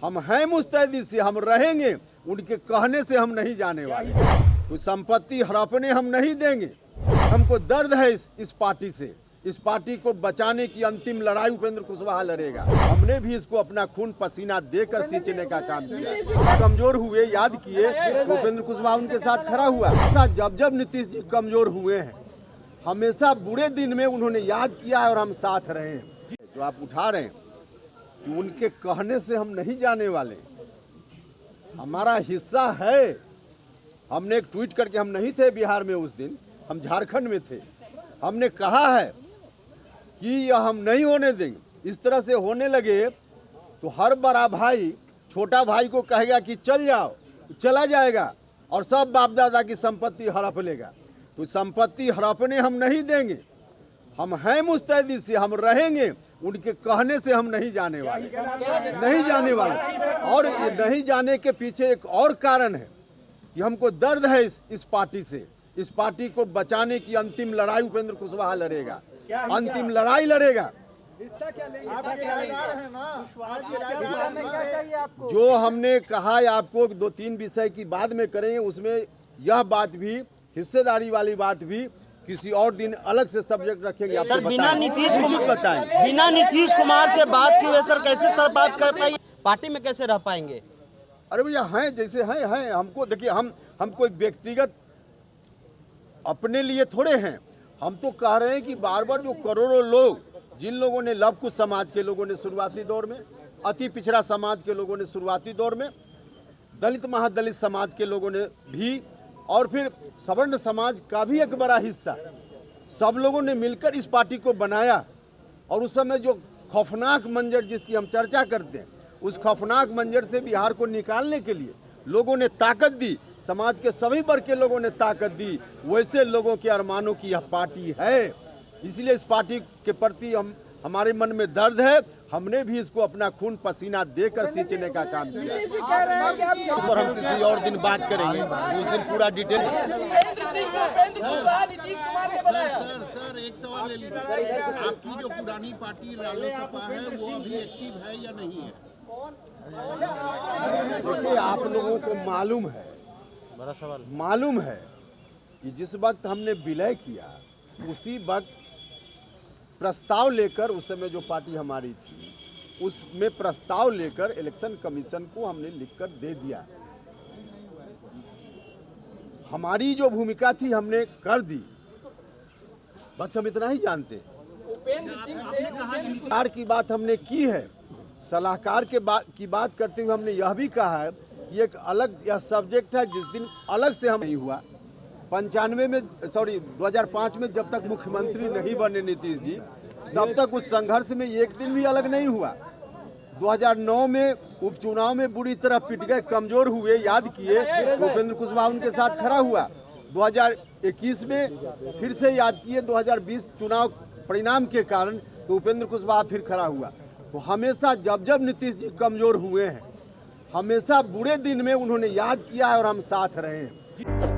हम हैं मुस्तैदी से, हम रहेंगे, उनके कहने से हम नहीं जाने वाले। तो संपत्ति हड़पने हम नहीं देंगे। हमको दर्द है इस पार्टी से। इस पार्टी को बचाने की अंतिम लड़ाई उपेंद्र कुशवाहा लड़ेगा। हमने भी इसको अपना खून पसीना देकर सींचने का काम किया। कमजोर हुए, याद किए तो उपेंद्र कुशवाहा उनके साथ खड़ा हुआ। जब जब नीतीश जी कमजोर हुए हैं, हमेशा बुरे दिन में उन्होंने याद किया है और हम साथ रहे हैं। जो आप उठा रहे हैं कि उनके कहने से हम नहीं जाने वाले, हमारा हिस्सा है। हमने एक ट्वीट करके, हम नहीं थे बिहार में उस दिन, हम झारखंड में थे, हमने कहा है कि यह हम नहीं होने देंगे। इस तरह से होने लगे तो हर बड़ा भाई छोटा भाई को कहेगा कि चल जाओ, चला जाएगा और सब बाप दादा की संपत्ति हड़प लेगा। तो संपत्ति हड़पने हम नहीं देंगे। हम हैं मुस्तैदी से, हम रहेंगे, उनके कहने से हम नहीं जाने वाले, नहीं जाने वाले। और नहीं जाने के पीछे एक और कारण है कि हमको दर्द है इस पार्टी से। इस पार्टी को बचाने की अंतिम लड़ाई उपेंद्र कुशवाहा लड़ेगा, अंतिम लड़ाई लड़ेगा। जो हमने कहा है आपको 2-3 विषय की बाद में करेंगे, उसमें यह बात भी, हिस्सेदारी वाली बात भी किसी और दिन अलग से सब्जेक्ट रखेंगे। सर, बिना नीतीश कुमार से बात किए सर कैसे सर बात कर पाएंगे, पार्टी में कैसे रह पाएंगे? अरे भैया हैं जैसे हैं। हमको देखिए, हम कोई व्यक्तिगत अपने लिए थोड़े हैं। हम तो कह रहे हैं कि बार बार जो करोड़ों लोग, जिन लोगों ने, लव कुश समाज के लोगों ने शुरुआती दौर में, अति पिछड़ा समाज के लोगों ने शुरुआती दौर में, दलित महादलित समाज के लोगों ने भी, और फिर सवर्ण समाज का भी एक बड़ा हिस्सा, सब लोगों ने मिलकर इस पार्टी को बनाया। और उस समय जो खौफनाक मंजर जिसकी हम चर्चा करते हैं, उस खौफनाक मंजर से बिहार को निकालने के लिए लोगों ने ताकत दी, समाज के सभी वर्ग के लोगों ने ताकत दी। वैसे लोगों के अरमानों की यह पार्टी है। इसलिए इस पार्टी के प्रति हमारे मन में दर्द है। हमने भी इसको अपना खून पसीना देकर सींचने का काम किया। पर हम किसी और दिन बात करेंगे, उस दिन पूरा डिटेल। सर एक सवाल ले लीजिए, आपकी जो पुरानी पार्टी रालोसपा है वो अभी एक्टिव है या नहीं है? देखिए, आप लोगों को मालूम है, बड़ा सवाल मालूम है कि जिस वक्त हमने विलय किया, उसी वक्त प्रस्ताव लेकर, उस समय जो पार्टी हमारी थी, उसमें प्रस्ताव लेकर इलेक्शन कमीशन को हमने लिखकर दे दिया। हमारी जो भूमिका थी हमने कर दी, बस हम इतना ही जानते हैं। सलाहकार की बात हमने की है। सलाहकार की बात करते हुए हमने यह भी कहा है कि एक अलग यह सब्जेक्ट है, जिस दिन अलग से हम नहीं हुआ। 2005 में जब तक मुख्यमंत्री नहीं बने नीतीश जी, तब तक उस संघर्ष में एक दिन भी अलग नहीं हुआ। 2009 में उपचुनाव में बुरी तरह पिट गए, कमजोर हुए, याद किए तो उपेंद्र कुशवाहा उनके साथ खड़ा हुआ। 2021 में फिर से याद किए, 2020 चुनाव परिणाम के कारण तो उपेंद्र कुशवाहा फिर खड़ा हुआ। तो हमेशा जब जब नीतीश जी कमजोर हुए हैं, हमेशा बुरे दिन में उन्होंने याद किया है और हम साथ रहे हैं।